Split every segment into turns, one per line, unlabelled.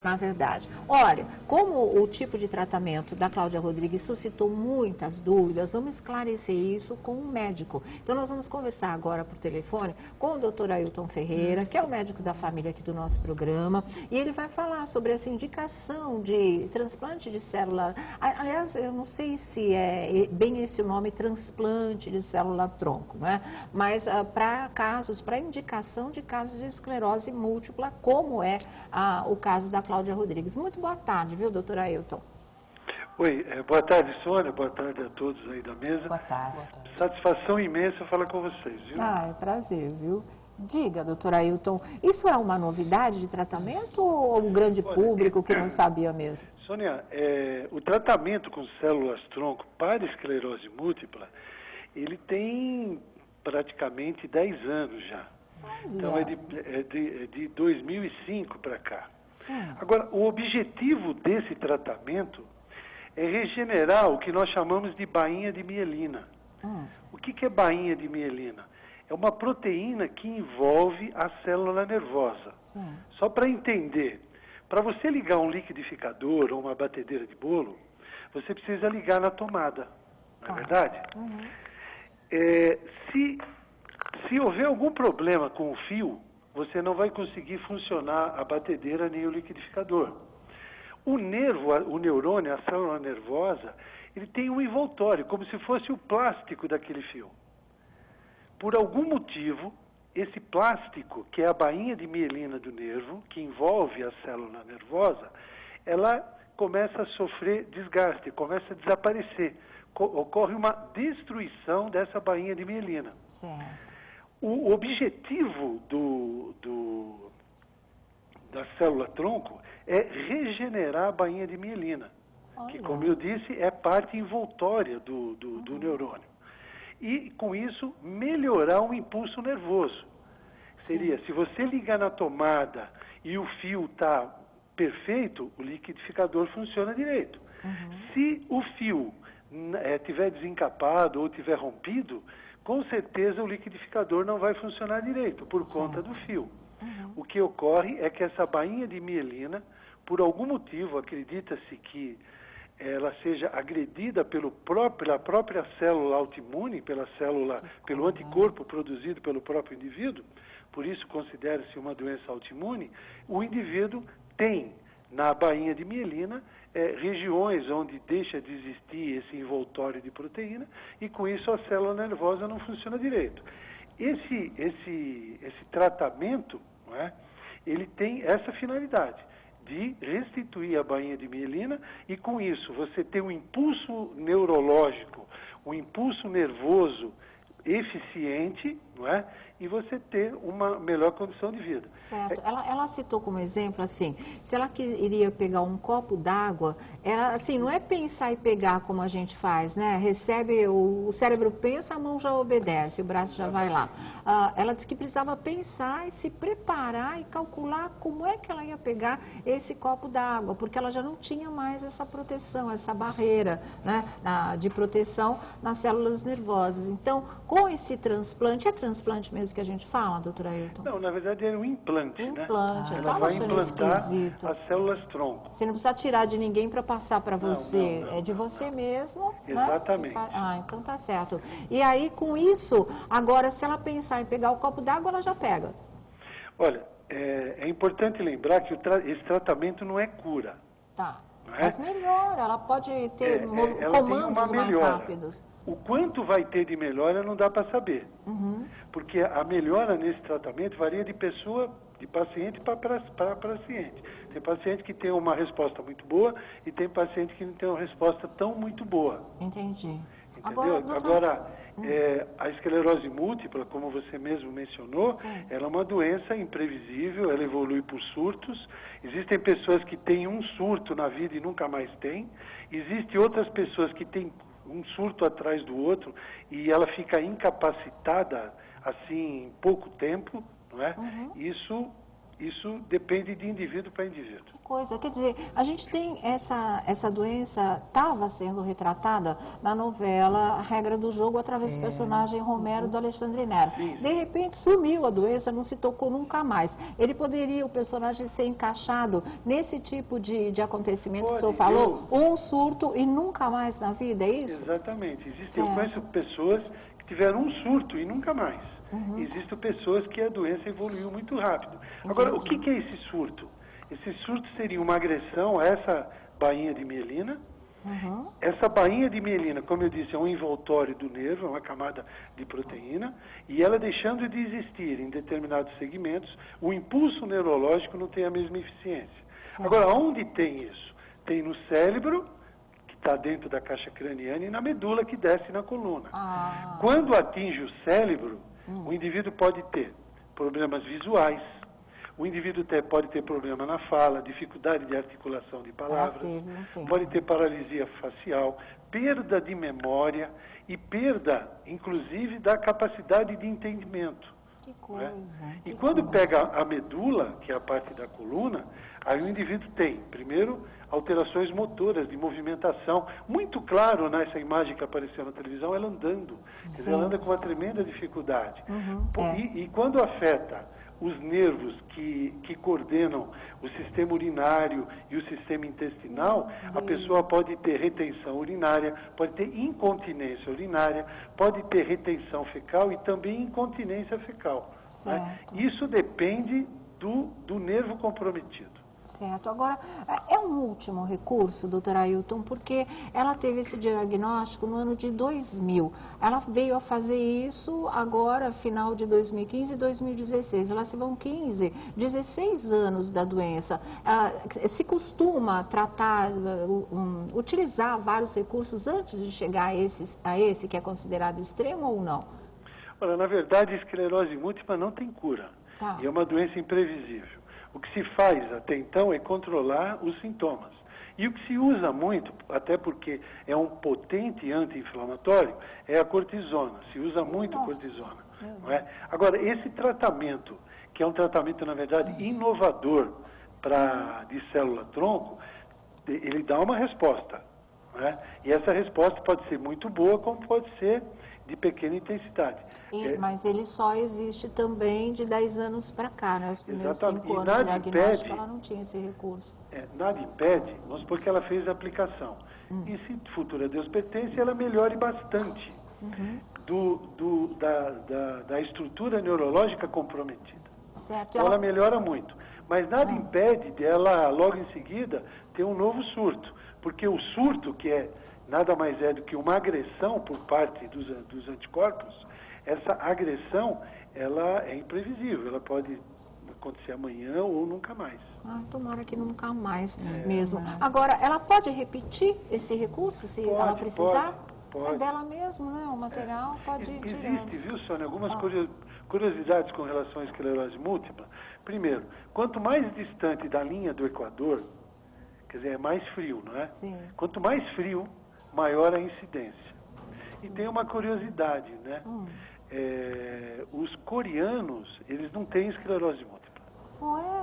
Na verdade. Olha, como o tipo de tratamento da Cláudia Rodrigues suscitou muitas dúvidas, vamos esclarecer isso com um médico. Então, nós vamos conversar agora por telefone com o Dr. Ailton Ferreira, que é o médico da família aqui do nosso programa, e ele vai falar sobre essa indicação de transplante de célula. Aliás, eu não sei se é bem esse o nome, transplante de célula-tronco, né? Mas para indicação de casos de esclerose múltipla, como é o caso da Cláudia Rodrigues. Muito boa tarde, viu, doutor Ailton?
Oi, boa tarde, Sônia, boa tarde a todos aí da mesa.
Boa tarde.
Satisfação imensa falar com vocês, viu?
É prazer, viu? Diga, doutor Ailton, isso é uma novidade de tratamento ou o grande público que não sabia mesmo?
Sônia, o tratamento com células-tronco para esclerose múltipla, ele tem praticamente 10 anos já.
Olha.
Então é de 2005 para cá.
Sim.
Agora, o objetivo desse tratamento é regenerar o que nós chamamos de bainha de mielina. O que é bainha de mielina? É uma proteína que envolve a célula nervosa.
Sim.
Só para entender, para você ligar um liquidificador ou uma batedeira de bolo, você precisa ligar na tomada, não é verdade?
Uhum.
Se houver algum problema com o fio, você não vai conseguir funcionar a batedeira nem o liquidificador. O neurônio, a célula nervosa, ele tem um envoltório, como se fosse o plástico daquele fio. Por algum motivo, esse plástico, que é a bainha de mielina do nervo, que envolve a célula nervosa, ela começa a sofrer desgaste, começa a desaparecer. Ocorre uma destruição dessa bainha de mielina.
Certo.
O objetivo da célula-tronco é regenerar a bainha de mielina, que, como eu disse, é parte envoltória do neurônio. E, com isso, melhorar o impulso nervoso. Seria, se você ligar na tomada e o fio está perfeito, o liquidificador funciona direito. Se o fio estiver desencapado ou estiver rompido, com certeza o liquidificador não vai funcionar direito, por conta do fio. O que ocorre é que essa bainha de mielina, por algum motivo, acredita-se que ela seja agredida pela própria célula autoimune, pelo anticorpo produzido pelo próprio indivíduo, por isso considera-se uma doença autoimune, o indivíduo tem na bainha de mielina regiões onde deixa de existir esse envoltório de proteína e com isso a célula nervosa não funciona direito. Esse tratamento, não é, ele tem essa finalidade de restituir a bainha de mielina e com isso você ter um impulso neurológico, um impulso nervoso eficiente, não é? E você ter uma melhor condição de vida.
Certo. Ela citou como exemplo, assim, se ela iria pegar um copo d'água, ela, assim, não é pensar e pegar como a gente faz, né? Recebe, o cérebro pensa, a mão já obedece, o braço já vai lá. Ela disse que precisava pensar e se preparar e calcular como é que ela ia pegar esse copo d'água, porque ela já não tinha mais essa proteção, essa barreira, né, de proteção nas células nervosas. Então, com esse transplante, é transplante mesmo que a gente fala, doutora Ailton?
Não, na verdade é um implante, né?
Implante,
Ela vai implantar as células-tronco.
Você não precisa tirar de ninguém para passar para você,
não,
é de você mesmo,
exatamente.
Né? Então tá certo. E aí, com isso, agora, se ela pensar em pegar o copo d'água, ela já pega.
Olha, é importante lembrar que esse tratamento não é cura.
Tá.
Não é?
Mas melhora, ela pode ter
ela
comandos
tem
mais rápidos.
O quanto vai ter de melhora não dá para saber. Porque a melhora nesse tratamento varia de paciente para paciente. Tem paciente que tem uma resposta muito boa e tem paciente que não tem uma resposta tão muito boa.
Entendi.
Entendeu? Agora, a esclerose múltipla, como você mesmo mencionou, ela é uma doença imprevisível, ela evolui por surtos. Existem pessoas que têm um surto na vida e nunca mais têm. Existem outras pessoas que têm um surto atrás do outro e ela fica incapacitada assim em pouco tempo, não é? Isso Isso depende de indivíduo para indivíduo.
Que coisa, quer dizer, a gente tem essa doença, estava sendo retratada na novela A Regra do Jogo, através do personagem Romero do Alexandre Nero.
Sim.
De repente sumiu a doença, não se tocou nunca mais. Ele poderia, o personagem, ser encaixado nesse tipo de acontecimento que o senhor falou? Um surto e nunca mais na vida, é isso?
Exatamente. Eu conheço pessoas que tiveram um surto e nunca mais. Existem pessoas que a doença evoluiu muito rápido. Agora, o que é esse surto? Esse surto seria uma agressão a essa bainha de mielina. Essa bainha de mielina, como eu disse, é um envoltório do nervo, é uma camada de proteína, e ela deixando de existir em determinados segmentos, o impulso neurológico não tem a mesma eficiência. Agora, onde tem isso? Tem no cérebro, que está dentro da caixa craniana, e na medula, que desce na coluna. Quando atinge o cérebro, o indivíduo pode ter problemas visuais, o indivíduo pode ter problema na fala, dificuldade de articulação de palavras, pode ter paralisia facial, perda de memória e perda, inclusive, da capacidade de entendimento.
Que coisa.
E quando pega a medula, que é a parte da coluna, aí o indivíduo tem, primeiro, alterações motoras, de movimentação. Muito claro nessa imagem que apareceu na televisão, ela andando. Quer dizer, ela anda com uma tremenda dificuldade. E quando afeta os nervos que coordenam o sistema urinário e o sistema intestinal, a pessoa pode ter retenção urinária, pode ter incontinência urinária, pode ter retenção fecal e também incontinência fecal. Né? Isso depende do nervo comprometido.
Certo. Agora, é um último recurso, doutora Ailton, porque ela teve esse diagnóstico no ano de 2000. Ela veio a fazer isso agora, final de 2015 e 2016. Elas se vão 16 anos da doença. Se costuma tratar, utilizar vários recursos antes de chegar a esse que é considerado extremo ou não?
Olha, na verdade, a esclerose múltipla não tem cura. E é uma doença imprevisível. O que se faz até então é controlar os sintomas. E o que se usa muito, até porque é um potente anti-inflamatório, é a cortisona. Se usa muito cortisona. Não é? Agora, esse tratamento, que é um tratamento, na verdade, inovador de célula-tronco, ele dá uma resposta. Não é? E essa resposta pode ser muito boa, como pode ser de pequena intensidade.
Mas ele só existe também de 10 anos para cá, né? Os primeiros 5 anos de diagnóstico, ela não tinha esse recurso.
Nada impede, vamos supor que ela fez a aplicação. E se futura Deus pertence, ela melhore bastante da estrutura neurológica comprometida.
Certo.
Então ela melhora muito. Mas nada impede dela, logo em seguida, ter um novo surto. Porque o surto, que nada mais é do que uma agressão por parte dos anticorpos, essa agressão, ela é imprevisível, ela pode acontecer amanhã ou nunca mais.
Tomara que nunca mais mesmo. Agora, ela pode repetir esse recurso, se ela precisar?
Pode.
É dela mesmo, né? O material pode ir tirando.
Existe, viu, Sônia, algumas curiosidades com relação à esclerose múltipla. Primeiro, quanto mais distante da linha do Equador, quer dizer, é mais frio, não é?
Sim.
Quanto mais frio, maior a incidência. E tem uma curiosidade, né? Os coreanos, eles não têm esclerose múltipla.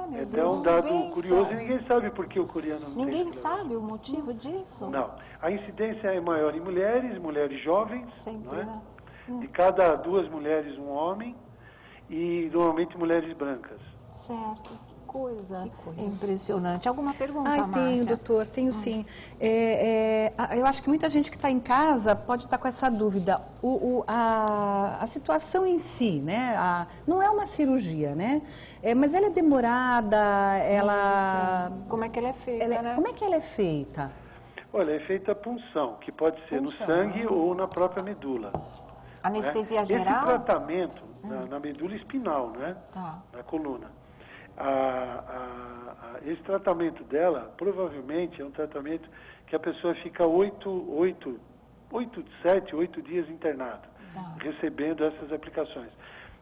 Meu
Até um dado curioso, e ninguém sabe por que o coreano não tem esclerose.
Ninguém sabe o motivo disso?
Não. A incidência é maior em mulheres jovens,
sempre,
não é?
Né?
De cada 2 mulheres, um homem, e normalmente mulheres brancas.
Certo. Que coisa impressionante. Alguma pergunta, Márcia?
Tenho, doutor, tenho sim. Eu acho que muita gente que está em casa pode estar com essa dúvida. A situação em si, né? Não é uma cirurgia, né? Mas ela é demorada,
Como é que ela é feita, né?
Como é que ela é feita?
Olha, é feita a punção, que pode ser no sangue ou na própria medula.
Anestesia geral?
Esse tratamento na medula espinal, né? Na coluna. Esse tratamento dela, provavelmente, é um tratamento que a pessoa fica 7, 8 dias internado, recebendo essas aplicações.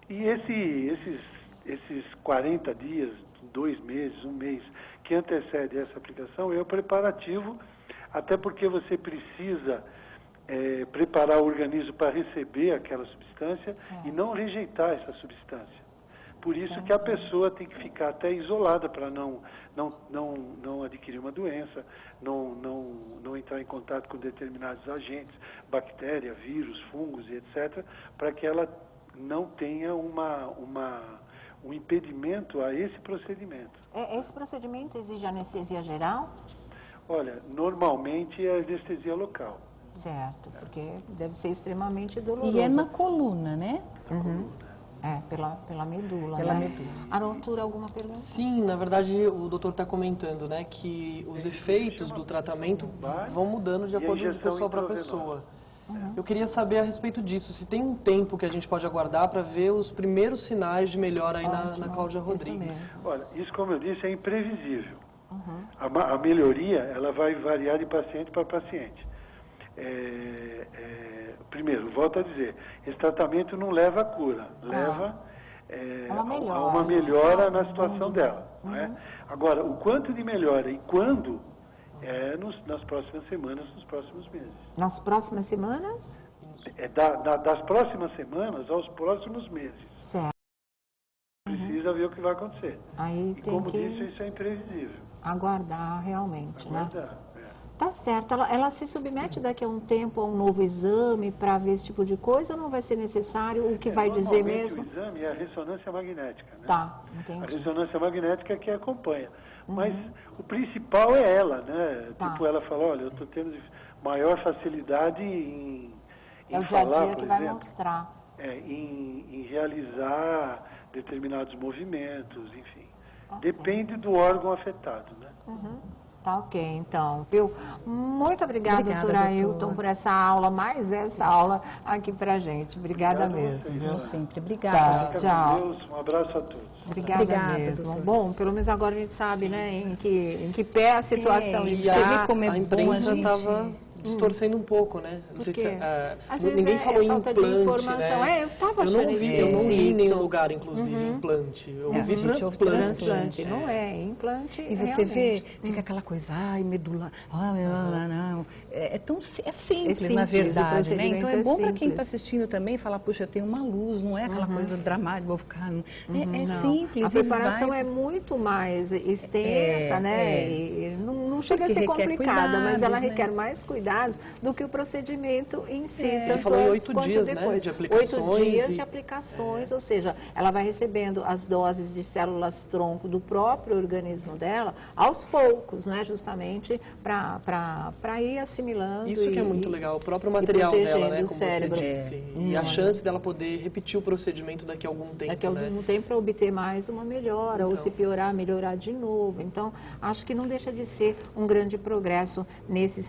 E esses 40 dias, 2 meses, 1 mês, que antecede essa aplicação, é o preparativo, até porque você precisa preparar o organismo para receber aquela substância e não rejeitar essa substância. Por isso que a pessoa tem que ficar até isolada para não adquirir uma doença, não entrar em contato com determinados agentes, bactéria, vírus, fungos e etc., para que ela não tenha um impedimento a esse procedimento.
Esse procedimento exige anestesia geral?
Olha, normalmente é anestesia local.
Certo, porque deve ser extremamente doloroso.
E é na coluna, né?
Uhum. Pela medula,
Pela
né?
medula.
Arthur, alguma pergunta?
Sim, na verdade o doutor está comentando, né, que os efeitos do tratamento vão mudando de acordo com pessoa para pessoa. Eu queria saber a respeito disso, se tem um tempo que a gente pode aguardar para ver os primeiros sinais de melhora aí na Cláudia Rodrigues.
Isso mesmo.
Olha, isso, como eu disse, é imprevisível. A melhoria, ela vai variar de paciente para paciente. Primeiro, volto a dizer, esse tratamento não leva à cura, leva a uma melhora na situação dela. Não é? Agora, o quanto de melhora e quando, nas próximas semanas, nos próximos meses.
Nas próximas semanas?
Das próximas semanas aos próximos meses.
Certo.
Precisa ver o que vai acontecer.
Aí
E
tem
como
que
disse, isso é imprevisível.
aguardar realmente, né?
Aguardar.
Tá certo. Ela se submete daqui a um tempo a um novo exame para ver esse tipo de coisa ou não vai ser necessário? O que vai dizer mesmo?
O exame é a ressonância magnética, né?
Tá, entendi.
A ressonância magnética é que acompanha. Mas o principal é ela, né?
Tá.
Tipo, ela fala, olha, eu estou tendo maior facilidade em
É o dia a
falar,
dia que
por
vai
exemplo,
mostrar.
em realizar determinados movimentos, enfim.
Tá
Depende do órgão afetado, né?
Tá ok, então, viu? Muito obrigada, doutor Ailton, por essa aula, mais essa aula aqui pra gente. Obrigada mesmo, viu?
Como sempre. Obrigada.
Tá, tchau.
Com Deus, um abraço a todos.
Obrigada mesmo.
doutor.
Bom, pelo menos agora a gente sabe, né, em que pé a situação
E
está.
você vê como é
A
bom a
imprensa
gente...
estava distorcendo um pouco, né? Não
Por
sei
quê?
se,
Às vezes
ninguém falou em
falta de
implante,
informação.
né?
Eu estava
Eu
achando
não vi em nenhum
esquisito.
lugar, inclusive, implante. Eu vi
a gente ouve
transplante.
Transplante, não é implante.
E você
realmente.
vê, fica aquela coisa, ai, medula, ai, não. É simples,
simples,
na
o
verdade, né?
procedimento
Então
é
é bom para quem está
simples.
assistindo também falar, puxa, tem uma luz, não é aquela coisa dramática, vou ficar...
Não.
simples.
A
e
preparação
vai...
é muito mais extensa, né? E não chega a
Porque
ser
requer
complicada, mas ela
cuidados, né?
requer mais cuidados do que o procedimento em si,
Ele
tanto
falou em
antes
8
quanto
dias,
depois.
né, de aplicações
8 dias
e-
de aplicações, ou seja, ela vai recebendo as doses de células tronco do próprio organismo dela aos poucos, né? Justamente para ir assimilando.
Isso que é muito legal, o próprio material
protegendo
dela, né,
o
como
cérebro.
você disse. E a chance dela poder repetir o procedimento daqui a algum tempo,
Daqui a
né?
algum tempo para obter mais uma melhora, ou
Então.
se piorar, melhorar de novo. Então, acho que não deixa de ser um grande progresso nesse sentido.